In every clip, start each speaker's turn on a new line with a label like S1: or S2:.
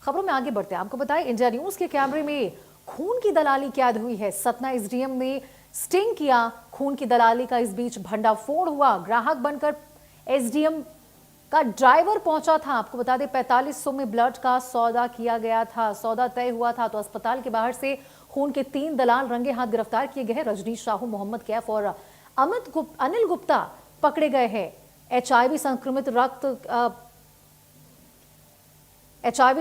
S1: खबरों में आगे बढ़ते हैं। आपको बताएं, इंडिया न्यूज के कैमरे में खून की दलाली कैद हुई है। सतना एसडीएम ने स्टिंग किया खून की दलाली का। इस बीच भंडाफोड़ हुआ। ग्राहक बनकर एसडीएम का ड्राइवर पहुंचा था। आपको बता दें 4500 में ब्लड का सौदा किया गया था। सौदा तय हुआ था तो अस्पताल के बाहर से खून के 3 दलाल रंगे हाथ गिरफ्तार किए गए हैं। रजनीश साहू, मोहम्मद कैफ और अनिल गुप्ता पकड़े गए हैं। एचआईवी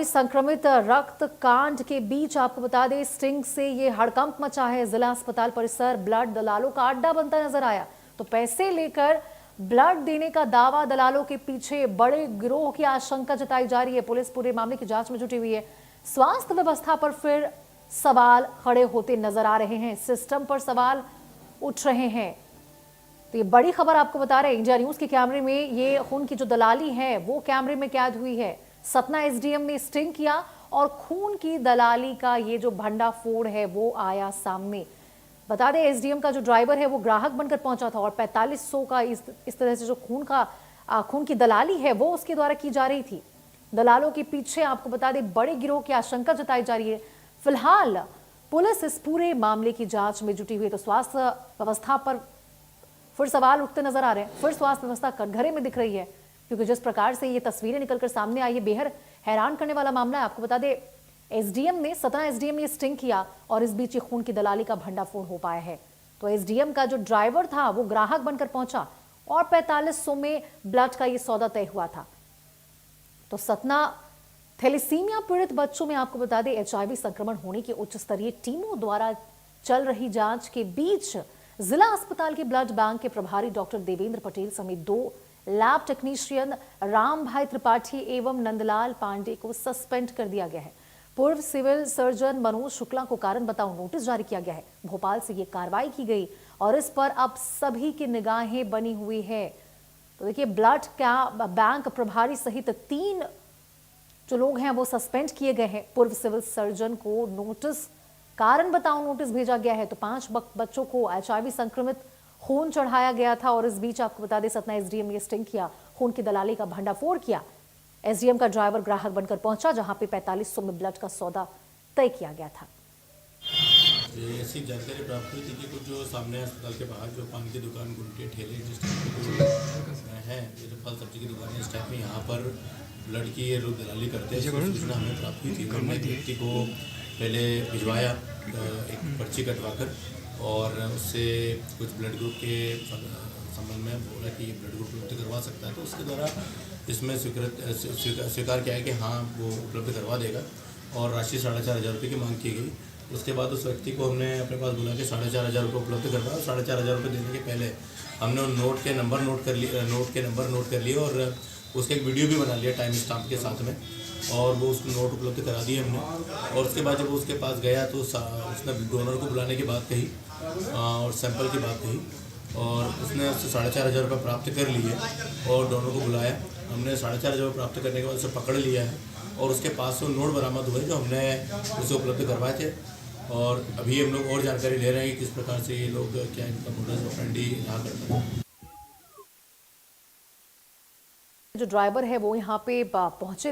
S1: संक्रमित रक्त कांड के बीच आपको बता दें, स्टिंग से ये हड़कंप मचा है। जिला अस्पताल परिसर ब्लड दलालों का अड्डा बनता नजर आया। तो पैसे लेकर ब्लड देने का दावा, दलालों के पीछे बड़े गिरोह की आशंका जताई जा रही है। पुलिस पूरे मामले की जांच में जुटी हुई है। स्वास्थ्य व्यवस्था पर फिर सवाल खड़े होते नजर आ रहे हैं। सिस्टम पर सवाल उठ रहे हैं। तो ये बड़ी खबर आपको बता रहे हैं। इंडिया न्यूज के कैमरे में ये खून की जो दलाली है वो कैमरे में कैद हुई है। सतना एसडीएम ने स्टिंग किया और खून की दलाली का ये जो भंडाफोड़ है वो आया सामने। बता दें, एसडीएम का जो ड्राइवर है वो ग्राहक बनकर पहुंचा था और 4500 का इस तरह से जो खून की दलाली है वो उसके द्वारा की जा रही थी। दलालों के पीछे आपको बता दें बड़े गिरोह की आशंका जताई जा रही है। फिलहाल पुलिस इस पूरे मामले की जांच में जुटी हुई है। तो स्वास्थ्य व्यवस्था पर फिर सवाल उठते नजर आ रहे हैं। फिर स्वास्थ्य व्यवस्था कटघरे में दिख रही है, क्योंकि जिस प्रकार से ये तस्वीरें निकलकर सामने आई है, बेहद हैरान करने वाला मामला है। आपको बता दें, सतना एसडीएम ने स्टिंग किया और इस बीच ये खून की दलाली का भंडाफोड़ हो पाया है। तो एसडीएम का जो ड्राइवर था वो ग्राहक बनकर पहुंचा और 4500 में ब्लड का ये सौदा तय हुआ था। तो सतना थैलेसीमिया पीड़ित बच्चों में आपको बता दें एचआईवी संक्रमण होने की उच्च स्तरीय टीमों द्वारा चल रही जांच के बीच जिला अस्पताल के ब्लड बैंक के प्रभारी डॉक्टर देवेंद्र पटेल समेत 2 लैब टेक्नीशियन राम भाई त्रिपाठी एवं नंदलाल पांडे को सस्पेंड कर दिया गया है। पूर्व सिविल सर्जन मनोज शुक्ला को कारण बताओ नोटिस जारी किया गया है। भोपाल से ये कार्रवाई की गई और इस पर अब सभी की निगाहें बनी हुई है। तो देखिए, ब्लड बैंक प्रभारी सहित 3 जो लोग हैं वो सस्पेंड किए गए हैं। पूर्व सिविल सर्जन को नोटिस, कारण बताओ नोटिस भेजा गया है। तो 5 बच्चों को एचआईवी संक्रमित खून चढ़ाया गया था और इस बीच आपको बता दें सतना एसडीएम ने स्टिंग किया, खून की दलाली का भंडाफोड़ किया। एसडीएम का ड्राइवर ग्राहक बनकर पहुंचा जहां पे 4500 में ब्लड का सौदा तय किया गया था।
S2: ऐसी जानकारी प्राप्त हुई थी कि कुछ जो सामने अस्पताल के बाहर जो पान की दुकान, गुमटे, ठेले जिस टाइप है, ये जो फल सब्जी की दुकान है, इस टाइप में यहाँ पर ब्लड की ये लोग दलाली करते हैं। सूचना हमें प्राप्त हुई थी। हमने एक व्यक्ति को पहले भिजवाया एक पर्ची कटवाकर और उससे कुछ ब्लड ग्रुप के संबंध में बोला कि ये ब्लड ग्रुप उपलब्ध करवा सकता है। तो उसके द्वारा इसमें स्वीकार किया है कि हाँ वो उपलब्ध करवा देगा और राशि 4500 रुपये की मांग की गई। उसके बाद उस व्यक्ति को हमने अपने पास बुला के 4500 रुपये उपलब्ध करवाया। 4500 रुपये देने के पहले हमने उन नोट के नंबर नोट कर लिए और उसका एक वीडियो भी बना लिया टाइम स्टाम्प के साथ में, और वो उसको नोट उपलब्ध करा दिए हमने। और उसके बाद जब वो उसके पास गया तो उसने डोनर को बुलाने की बात कही और सैंपल की बात कही और उसने उससे 4500 रुपये प्राप्त कर लिए और डोनर को बुलाया। हमने 4500 रुपये प्राप्त करने के बाद उसे पकड़ लिया है और उसके पास से नोट बरामद हुए जो हमने उसे उपलब्ध करवाए थे। और अभी हम लोग और जानकारी ले रहे हैं कि किस प्रकार से ये लोग क्या इनका मोडस ऑपरेंडी रहा करता है।
S1: जो ड्राइवर है वो यहाँ पे पहुंचे